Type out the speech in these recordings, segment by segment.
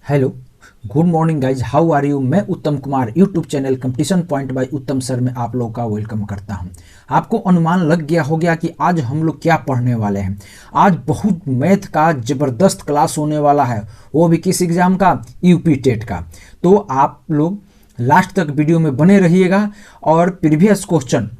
Hello, good morning guys, how are you. मैं Uttam Kumar YouTube channel competition point by Uttam sir में आप लोगों का वेलकम करता हूं। आपको अनुमान लग गया हो गया कि आज हम लोग क्या पढ़ने वाले हैं। आज बहुत मैथ का ज़बरदस्त क्लास होने वाला है, वो भी किस एग्ज़ाम का, यूपी टेट का। तो आप लोग लास्ट तक वीडियो में बने रहिएगा। और प्रीवियस क्वेश्चन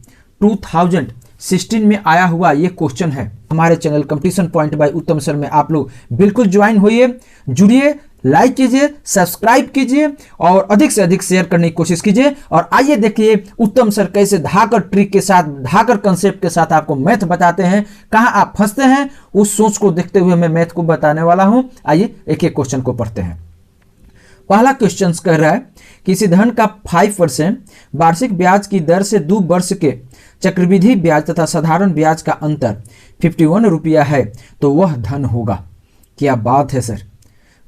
2016 में आया हुआ ये क्वेश्चन है हमारे channel competition point by Uttam sir में। आप लोग बिल्कुल ज्वाइन होइए, जुड़िए, लाइक कीजिए, सब्सक्राइब कीजिए और अधिक से अधिक शेयर करने की कोशिश कीजिए। और आइए देखिए उत्तम सर कैसे धाकर ट्रिक के साथ, धाकर कंसेप्ट के साथ आपको मैथ बताते हैं। कहाँ आप फंसते हैं उस सोच को देखते हुए मैं मैथ को बताने वाला हूं। आइए एक एक क्वेश्चन को पढ़ते हैं। पहला क्वेश्चन कह रहा है किसी धन का 5% वार्षिक ब्याज की दर से 2 वर्ष के चक्रवृद्धि ब्याज तथा साधारण ब्याज का अंतर 51 रुपया है तो वह धन होगा। क्या बात है सर,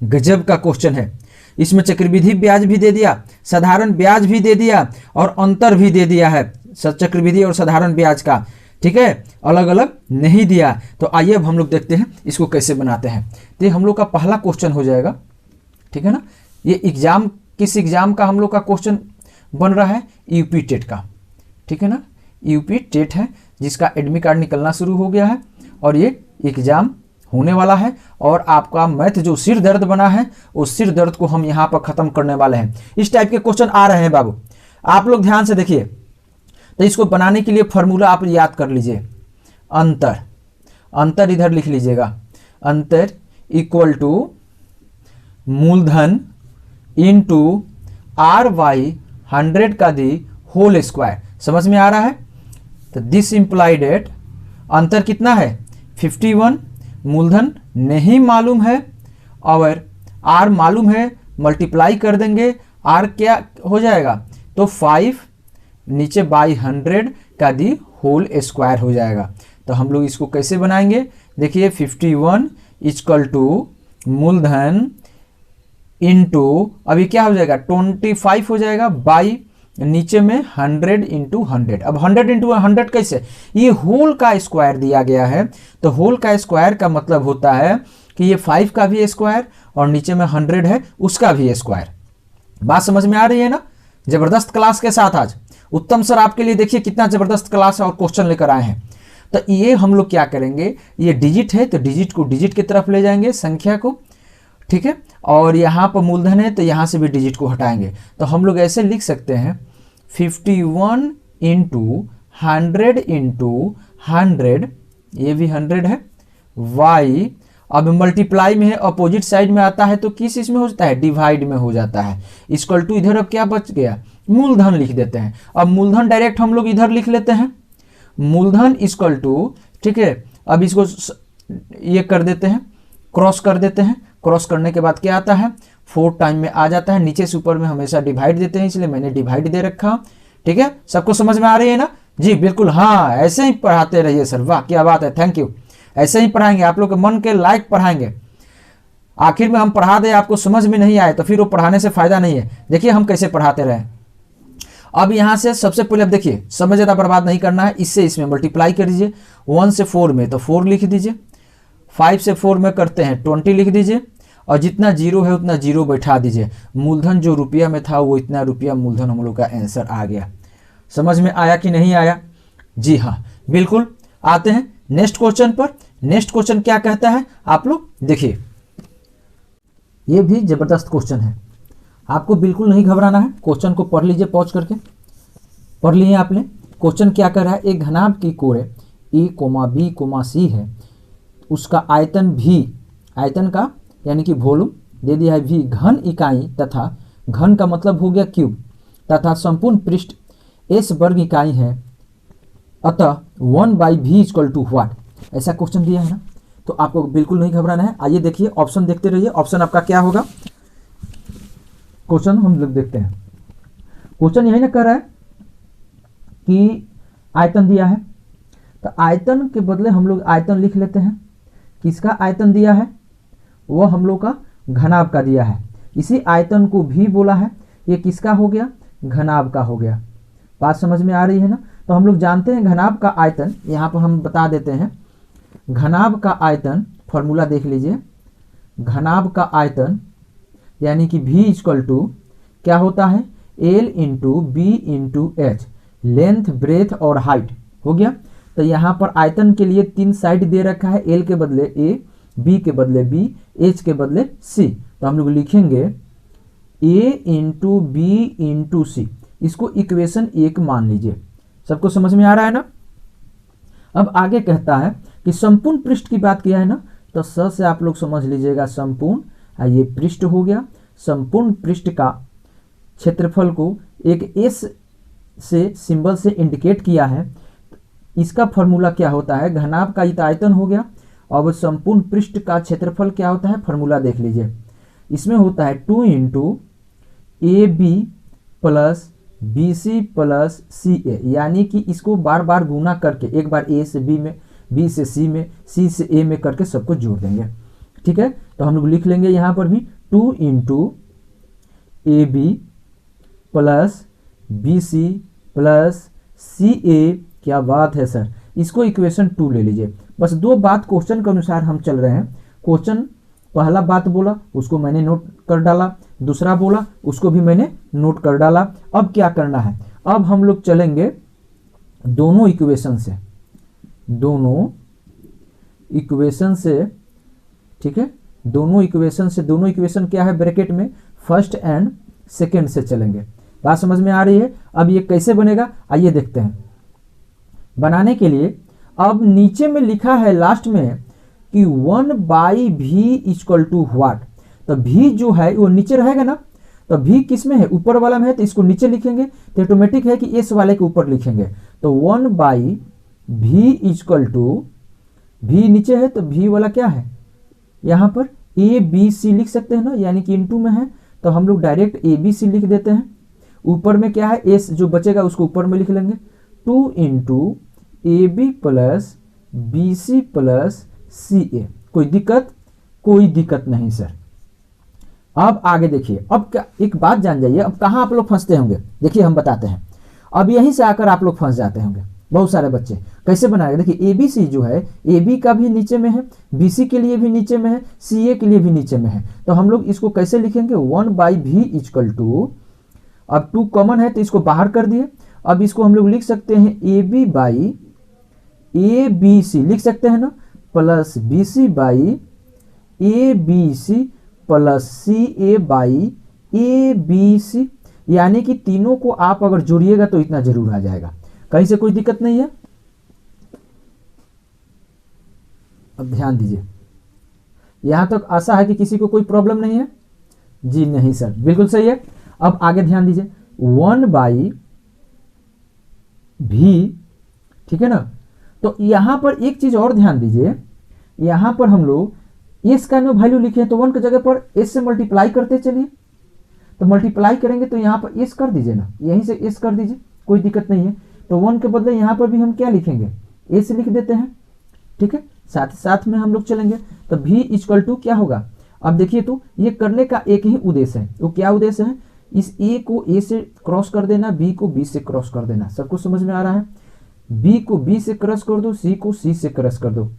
गजब का क्वेश्चन है। इसमें चक्रवृद्धि ब्याज भी दे दिया, साधारण ब्याज भी दे दिया और अंतर भी दे दिया है चक्रवृद्धि और साधारण ब्याज का, ठीक है, अलग अलग नहीं दिया। तो आइए अब हम लोग देखते हैं इसको कैसे बनाते हैं। तो ये हम लोग का पहला क्वेश्चन हो जाएगा, ठीक है ना। ये एग्जाम किस एग्जाम का हम लोग का क्वेश्चन बन रहा है, यूपी टेट का, ठीक है ना। यूपी टेट है जिसका एडमिट कार्ड निकलना शुरू हो गया है और ये एग्जाम होने वाला है। और आपका मैथ जो सिर दर्द बना है उस सिर दर्द को हम यहाँ पर ख़त्म करने वाले हैं। इस टाइप के क्वेश्चन आ रहे हैं बाबू, आप लोग ध्यान से देखिए। तो इसको बनाने के लिए फॉर्मूला आप याद कर लीजिए। अंतर, अंतर इधर लिख लीजिएगा। अंतर इक्वल टू मूलधन इनटू आर वाई 100 का दी होल स्क्वायर। समझ में आ रहा है। तो दिस इम्प्लाइड एट अंतर कितना है 51, मूलधन नहीं मालूम है और आर मालूम है, मल्टीप्लाई कर देंगे। आर क्या हो जाएगा तो 5 नीचे बाई 100 का दी होल स्क्वायर हो जाएगा। तो हम लोग इसको कैसे बनाएंगे, देखिए 51 इक्वल टू मूलधन इनटू अभी क्या हो जाएगा 25 हो जाएगा बाई नीचे में 100 इंटू 100। अब 100 इंटू 100 कैसे, ये होल का स्क्वायर दिया गया है। तो होल का स्क्वायर का मतलब होता है कि ये 5 का भी स्क्वायर और नीचे में 100 है उसका भी स्क्वायर। बात समझ में आ रही है ना। जबरदस्त क्लास के साथ आज उत्तम सर आपके लिए देखिए कितना जबरदस्त क्लास और क्वेश्चन लेकर आए हैं। तो ये हम लोग क्या करेंगे, ये डिजिट है तो डिजिट को डिजिट की तरफ ले जाएंगे, संख्या को, ठीक है। और यहाँ पर मूलधन है तो यहाँ से भी डिजिट को हटाएंगे। तो हम लोग ऐसे लिख सकते हैं 51 इंटू 100 इंटू 100, ये भी 100 है, y अब मल्टीप्लाई में है, अपोजिट साइड में आता है तो किस इसमें हो जाता है, डिवाइड में हो जाता है। इक्वल टू इधर अब क्या बच गया, मूलधन लिख देते हैं। अब मूलधन डायरेक्ट हम लोग इधर लिख लेते हैं, मूलधन इक्वल टू, ठीक है। अब इसको ये कर देते हैं, क्रॉस कर देते हैं। क्रॉस करने के बाद क्या आता है 4 टाइम में आ जाता है। नीचे से ऊपर में हमेशा डिवाइड देते हैं, इसलिए मैंने डिवाइड दे रखा, ठीक है। सबको समझ में आ रही है ना जी, बिल्कुल। हाँ, ऐसे ही पढ़ाते रहिए सर, वाह क्या बात है, थैंक यू। ऐसे ही पढ़ाएंगे, आप लोग के मन के लायक पढ़ाएंगे। आखिर में हम पढ़ा दें, आपको समझ में नहीं आए तो फिर वो पढ़ाने से फायदा नहीं है। देखिए हम कैसे पढ़ाते रहे। अब यहाँ से सबसे पहले अब देखिए, समय ज़्यादा बर्बाद नहीं करना है, इससे इसमें मल्टीप्लाई कर दीजिए। 1 से 4 में तो 4 लिख दीजिए, 5 से 4 में करते हैं 20 लिख दीजिए और जितना जीरो है उतना जीरो बैठा दीजिए। मूलधन जो रुपया में था वो इतना रुपया मूलधन हम लोग का आंसर आ गया। समझ में आया कि नहीं आया, जी हाँ बिल्कुल। आते हैं नेक्स्ट क्वेश्चन पर। नेक्स्ट क्वेश्चन क्या कहता है आप लोग देखिए, ये भी जबरदस्त क्वेश्चन है, आपको बिल्कुल नहीं घबराना है। क्वेश्चन को पढ़ लीजिए, पॉज करके पढ़ लिए आपने। क्वेश्चन क्या कर रहा है, एक घनाभ की कोण ए कोमा बी कोमा सी है, उसका आयतन भी, आयतन का यानी कि वॉल्यूम दे दिया है v, घन इकाई तथा घन का मतलब हो गया क्यूब, तथा संपूर्ण पृष्ठ s वर्ग इकाई है, अतः 1/v इक्वल टू व्हाट। ऐसा क्वेश्चन दिया है ना, तो आपको बिल्कुल नहीं घबराना है। आइए देखिए, ऑप्शन देखते रहिए। ऑप्शन आपका क्या होगा, क्वेश्चन हम लोग देखते हैं। क्वेश्चन यही ना कह रहा है कि आयतन दिया है, तो आयतन के बदले हम लोग आयतन लिख लेते हैं। किसका आयतन दिया है, वो हम लोग का घनाभ का दिया है। इसी आयतन को भी बोला है, ये किसका हो गया, घनाभ का हो गया। बात समझ में आ रही है ना। तो हम लोग जानते हैं घनाभ का आयतन, यहाँ पर हम बता देते हैं। घनाभ का आयतन फॉर्मूला देख लीजिए, घनाभ का आयतन यानी कि v इक्वल टू क्या होता है, L into B into H, length breadth और हाइट हो गया। तो यहाँ पर आयतन के लिए 3 साइड दे रखा है, L के बदले A, B के बदले B, H के बदले C। तो हम लोग लिखेंगे A इंटू बी इंटू सी, इसको इक्वेशन 1 मान लीजिए। सबको समझ में आ रहा है ना। अब आगे कहता है कि संपूर्ण पृष्ठ की बात किया है ना, तो स से आप लोग समझ लीजिएगा संपूर्ण, ये पृष्ठ हो गया। संपूर्ण पृष्ठ का क्षेत्रफल को एक S से सिंबल से इंडिकेट किया है। इसका फॉर्मूला क्या होता है, घनाभ का आयतन हो गया। अब संपूर्ण पृष्ठ का क्षेत्रफल क्या होता है, फॉर्मूला देख लीजिए। इसमें होता है 2 into A B plus B C plus C A, यानी कि इसको बार बार गुना करके, एक बार ए से बी में, बी से सी में, सी से ए में करके सबको जोड़ देंगे। ठीक है, तो हम लोग लिख लेंगे यहाँ पर भी 2 into A B plus B C plus C A. क्या बात है सर, इसको इक्वेशन 2 ले लीजिए। बस 2 बात क्वेश्चन के अनुसार हम चल रहे हैं। क्वेश्चन पहला बात बोला उसको मैंने नोट कर डाला, दूसरा बोला उसको भी मैंने नोट कर डाला। अब क्या करना है, अब हम लोग चलेंगे दोनों इक्वेशन से, दोनों इक्वेशन से। ठीक है, दोनों इक्वेशन क्या है ब्रैकेट में, फर्स्ट एंड सेकेंड से चलेंगे। बात समझ में आ रही है। अब ये कैसे बनेगा आइए देखते हैं। बनाने के लिए अब नीचे में लिखा है लास्ट में कि 1/v इक्वल टू व्हाट। तो v जो है वो नीचे रहेगा ना, तो v किस में है, ऊपर वाला में है, तो इसको नीचे लिखेंगे। तो ऑटोमेटिक है कि s वाले के ऊपर लिखेंगे। तो 1/v इक्वल टू, v नीचे है तो v वाला क्या है, यहाँ पर a b c लिख सकते हैं ना, यानी कि इनटू में है तो हम लोग डायरेक्ट a b c लिख देते हैं। ऊपर में क्या है, s जो बचेगा उसको ऊपर में लिख लेंगे। 2 into A B plus B C plus C A. कोई दिक्कत नहीं सर। अब आगे देखिए, अब क्या एक बात जान जाइए, अब कहाँ आप लोग फंसते होंगे, देखिए हम बताते हैं। अब यहीं से आकर आप लोग फंस जाते होंगे बहुत सारे बच्चे। कैसे बनाएंगे, देखिए ए बी सी जो है, ए बी का भी नीचे में है, बी सी के लिए भी नीचे में है, सी ए के लिए भी नीचे में है। तो हम लोग इसको कैसे लिखेंगे, 1/v इक्वल टू, अब 2 कॉमन है तो इसको बाहर कर दिए। अब इसको हम लोग लिख सकते हैं A B by A B C लिख सकते हैं ना, plus B C by A B C plus C A by A B C, यानी कि तीनों को आप अगर जोड़िएगा तो इतना जरूर आ जाएगा। कहीं से कोई दिक्कत नहीं है। अब ध्यान दीजिए, यहां तक आशा है कि किसी को कोई प्रॉब्लम नहीं है। जी नहीं सर, बिल्कुल सही है। अब आगे ध्यान दीजिए, 1/v, ठीक है ना। तो यहां पर एक चीज और ध्यान दीजिए, यहां पर हम लोग s का वैल्यू लिखे हैं तो 1 की जगह पर s से मल्टीप्लाई करते चलिए। तो मल्टीप्लाई करेंगे तो यहां पर s कर दीजिए ना, यहीं से s कर दीजिए, कोई दिक्कत नहीं है। तो 1 के बदले यहां पर भी हम क्या लिखेंगे, s लिख देते हैं। ठीक है, साथ में हम लोग चलेंगे। तो v इक्वल टू क्या होगा, अब देखिए तो ये करने का एक ही उद्देश्य है। तो क्या उद्देश्य है, इस a को a से क्रॉस कर देना, b को b से क्रॉस कर देना। सबको समझ में आ रहा है। b को b से क्रॉस कर दो, c को c से क्रॉस कर दो,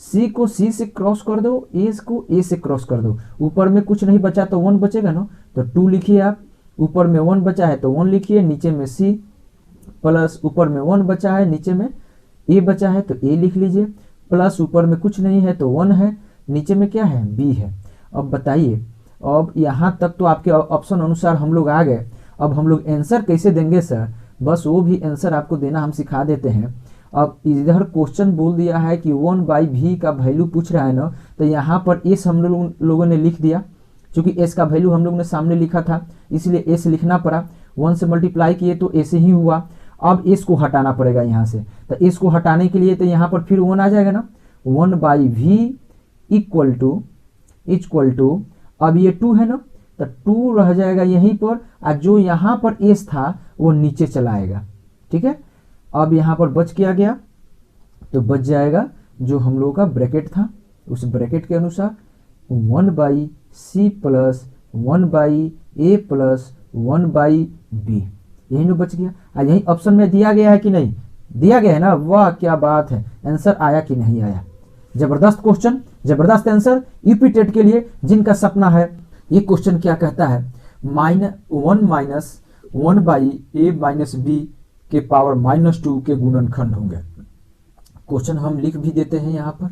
c को c से क्रॉस कर दो, a को a से क्रॉस कर दो। ऊपर में कुछ नहीं बचा तो 1 बचेगा ना, तो 2 लिखिए आप। ऊपर में 1 बचा है तो 1 लिखिए, नीचे में c प्लस ऊपर में 1 बचा है, नीचे में a बचा है तो a लिख लीजिए, प्लस ऊपर में कुछ नहीं है तो 1 है, नीचे में क्या है, b है। अब बताइए, अब यहाँ तक तो आपके ऑप्शन अनुसार हम लोग आ गए। अब हम लोग आंसर कैसे देंगे सर, बस वो भी आंसर आपको देना हम सिखा देते हैं। अब इधर क्वेश्चन बोल दिया है कि 1/v का वैल्यू पूछ रहा है ना, तो यहाँ पर s हम लोगों ने लिख दिया। क्योंकि s का वैल्यू हम लोग ने सामने लिखा था इसलिए s लिखना पड़ा। 1 से मल्टीप्लाई किए तो s ही हुआ। अब s को हटाना पड़ेगा यहाँ से, तो s को हटाने के लिए तो यहाँ पर फिर 1 आ जाएगा ना। 1/v इक्वल टू अब ये 2 है ना, तो 2 रह जाएगा यहीं पर, और जो यहाँ पर s था वो नीचे चला आएगा। ठीक है, अब यहाँ पर बच क्या गया, तो बच जाएगा जो हम लोगों का ब्रैकेट था, उस ब्रैकेट के अनुसार 1/c plus 1/a plus 1/b, यही ना बच गया। और यही ऑप्शन में दिया गया है कि नहीं, दिया गया है ना। वाह क्या बात है, आंसर आया कि नहीं आया। जबरदस्त क्वेश्चन, जबरदस्त आंसर। यूपी टेट के लिए जिनका सपना है ये क्वेश्चन क्या कहता है, वन माइनस 1/a-b के पावर -2 के गुणनखंड होंगे। क्वेश्चन हम लिख भी देते हैं यहाँ पर,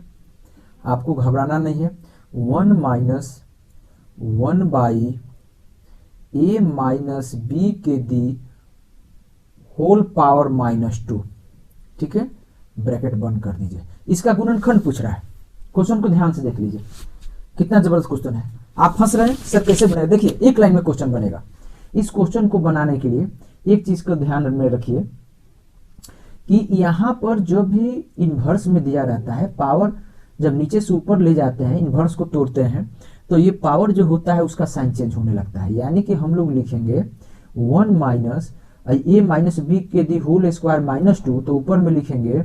आपको घबराना नहीं है। 1 माइनस 1/a-b के दी होल पावर -2, ठीक है, ब्रैकेट बंद कर दीजिए। इसका गुणनखंड पूछ रहा है, क्वेश्चन को ध्यान से देख लीजिए, कितना जबरदस्त क्वेश्चन है। आप फंस रहे हैं सर कैसे बनेगा, देखिए एक लाइन में क्वेश्चन बनेगा। इस क्वेश्चन को बनाने के लिए एक चीज को ध्यान में रखिए कि यहाँ पर जो भी इन्वर्स में दिया रहता है, पावर जब नीचे से ऊपर ले जाते हैं, इन्वर्स को तोड़ते हैं, तो ये पावर जो होता है उसका साइन चेंज होने लगता है। यानी कि हम लोग लिखेंगे 1 माइनस a-b के दी होल स्क्वायर -2, तो ऊपर में लिखेंगे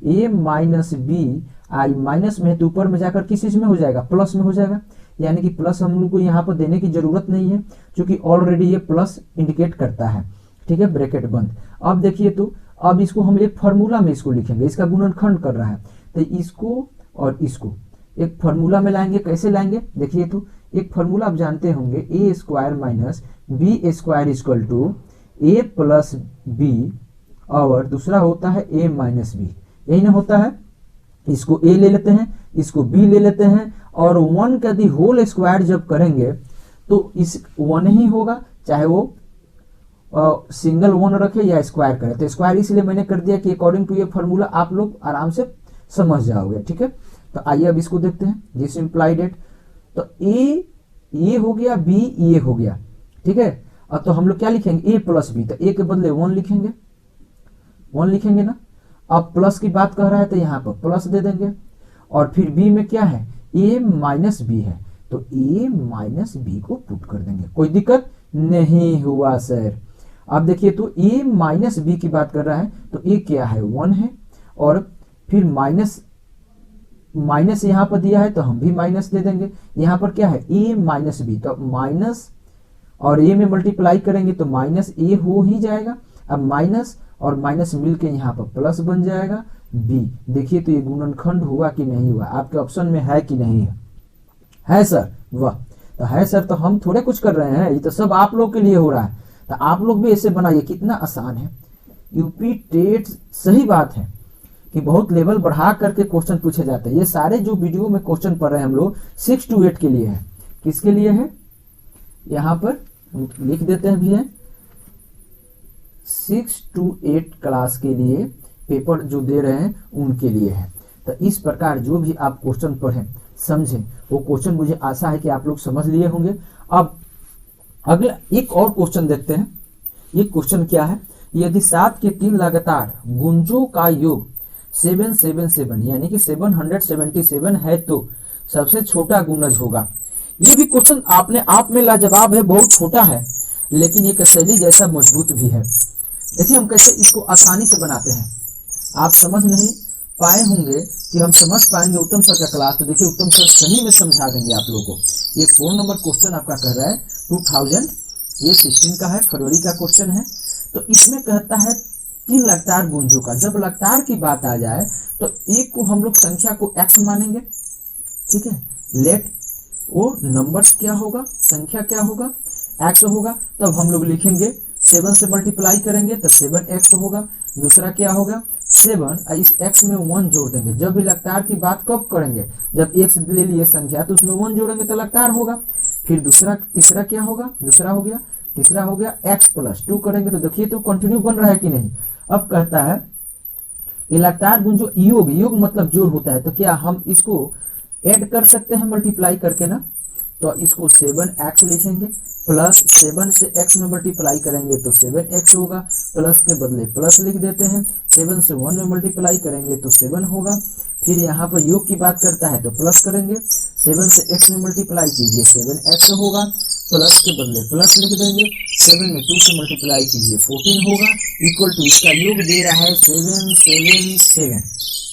a-b, आई माइनस में तो ऊपर में जाकर किस चीज में हो जाएगा, प्लस में हो जाएगा। यानी कि प्लस हम लोग को यहाँ पर देने की जरूरत नहीं है, क्योंकि ऑलरेडी ये प्लस इंडिकेट करता है, ठीक है, ब्रैकेट बंद। अब देखिए, तो अब इसको हम एक फार्मूला में इसको लिखेंगे, इसका गुणनखंड कर रहा है, तो इसको और इसको एक फार्मूला में लाएंगे। कैसे लाएंगे, देखिए, तो एक फार्मूला आप जानते होंगे, a square minus b square equal to a plus b, और दूसरा होता है a माइनस b, यही ना होता है। इसको a ले लेते हैं, इसको b ले लेते हैं, और 1 का दी होल स्क्वायर जब करेंगे तो इस 1 ही होगा, चाहे वो सिंगल 1 रखे या स्क्वायर करे। तो स्क्वायर इसलिए मैंने कर दिया कि अकॉर्डिंग टू ये फार्मूला आप लोग आराम से समझ जाओगे, ठीक है। तो आइए अब इसको देखते हैं, दिस इम्प्लाइड एट, तो a ये हो गया, b ये हो गया, ठीक है। अब तो हम लोग क्या लिखेंगे, a प्लस b, तो a के बदले 1 लिखेंगे, 1 लिखेंगे ना। अब प्लस की बात कह रहा है तो यहाँ पर प्लस दे देंगे, और फिर b में क्या है, a माइनस b है, तो a माइनस b को पुट कर देंगे। कोई दिक्कत नहीं हुआ सर। अब देखिए, तो a माइनस b की बात कर रहा है, तो a क्या है, 1 है, और फिर माइनस माइनस यहाँ पर दिया है तो हम भी माइनस दे देंगे। यहाँ पर क्या है, a माइनस b, तो माइनस और a में मल्टीप्लाई करेंगे तो माइनस a हो ही जाएगा। अब माइनस और माइनस मिलके यहाँ पर प्लस बन जाएगा b। देखिए, तो ये गुणनखंड हुआ कि नहीं हुआ, आपके ऑप्शन में है कि नहीं है, है सर, वाह। तो है सर, तो हम थोड़े कुछ कर रहे हैं, ये तो सब आप लोग के लिए हो रहा है। तो आप लोग भी ऐसे बनाइए, कितना आसान है। यूपी टेट, सही बात है कि बहुत लेवल बढ़ा करके क्वेश्चन पूछे जाते हैं। ये सारे जो वीडियो में क्वेश्चन पढ़ रहे हैं हम लोग 6 to 8 के लिए है। किसके लिए है, यहाँ पर लिख देते हैं भी है, 6 to 8 क्लास के लिए पेपर जो दे रहे हैं उनके लिए है। तो इस प्रकार जो भी आप क्वेश्चन पढ़ें, समझें, वो क्वेश्चन मुझे आशा है कि आप लोग समझ लिए होंगे। अब अगला एक और क्वेश्चन देखते हैं। ये क्वेश्चन क्या है, यदि 7 के 3 लगातार गुंजों का योग 777 यानी कि 777 है तो सबसे छोटा गुणज होगा। ये भी क्वेश्चन अपने आप में लाजवाब है, बहुत छोटा है, लेकिन ये शैली जैसा मजबूत भी है। देखिए हम कैसे इसको आसानी से बनाते हैं। आप समझ नहीं पाए होंगे कि हम समझ पाएंगे उत्तम सर का क्लास, तो देखिए उत्तम सर सही में समझा देंगे आप लोगों को। ये 4 नंबर क्वेश्चन आपका कर रहा है 2016 का है, फरवरी का क्वेश्चन है। तो इसमें कहता है 3 लगातार गुंजों का। जब लगातार की बात आ जाए तो एक को हम लोग संख्या को x मानेंगे, ठीक है। लेट वो नंबर्स क्या होगा, संख्या क्या होगा, x होगा। तब हम लोग लिखेंगे 7 से मल्टीप्लाई करेंगे तो 7x होगा। दूसरा क्या होगा, 7, इस x में 1 जोड़ देंगे। जब भी लगातार की बात कब करेंगे, जब x ले लिए संख्या तो उसमें 1 जोड़ेंगे तो लगातार होगा। फिर तीसरा क्या होगा, दूसरा हो गया, तीसरा हो गया x प्लस 2 करेंगे तो देखिए तो कंटिन्यू बन रहा है कि नहीं। अब कहता है ये लगातार गुण जो योग मतलब जोड़ होता है, तो क्या हम इसको ऐड कर सकते हैं मल्टीप्लाई करके ना। तो इसको 7x लिखेंगे प्लस 7 से x में मल्टीप्लाई करेंगे तो 7x होगा, प्लस के बदले प्लस लिख देते हैं। 7 से 1 में मल्टीप्लाई करेंगे तो 7 होगा। फिर यहाँ पर योग की बात करता है तो प्लस करेंगे, 7 से x में मल्टीप्लाई कीजिए 7x होगा, प्लस के बदले प्लस लिख देंगे। 7 में 2 से मल्टीप्लाई कीजिए 14 होगा, इक्वल टू इसका योग दे रहा है 777।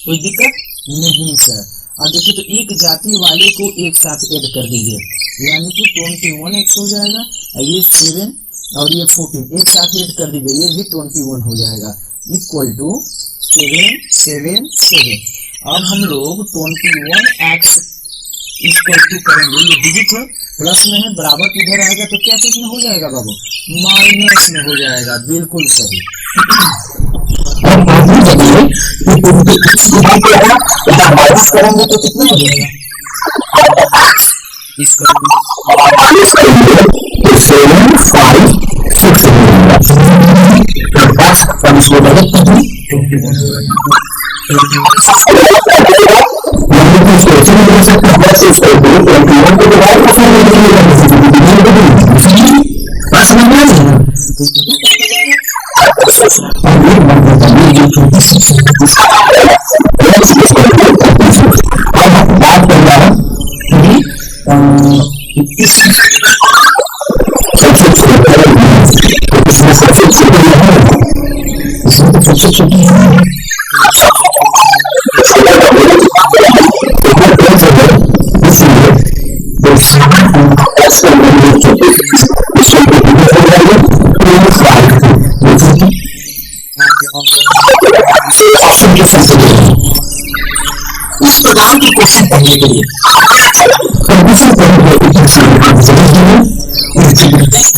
कोई दिक्कत नहीं सर। अब देखिए तो एक जाति वाले को एक साथ ऐड कर दीजिए, यानी कि 21x हो जाएगा, ये 7 और ये 14 एक साथ ऐड कर दीजिए, ये भी 21 हो जाएगा, इक्वल टू 777। अब हम लोग 21x इक्वल टू करेंगे, ये डिजिट है प्लस में है, बराबर किधर आएगा तो क्या चीज में हो जाएगा बाबू, माइनस में हो जाएगा, बिल्कुल सही। माइनस करेंगे तो कितना हो जाएगा, सबसे छोटी इस प्रकार के क्वेश्चन पढ़ने के लिए जबरदस्त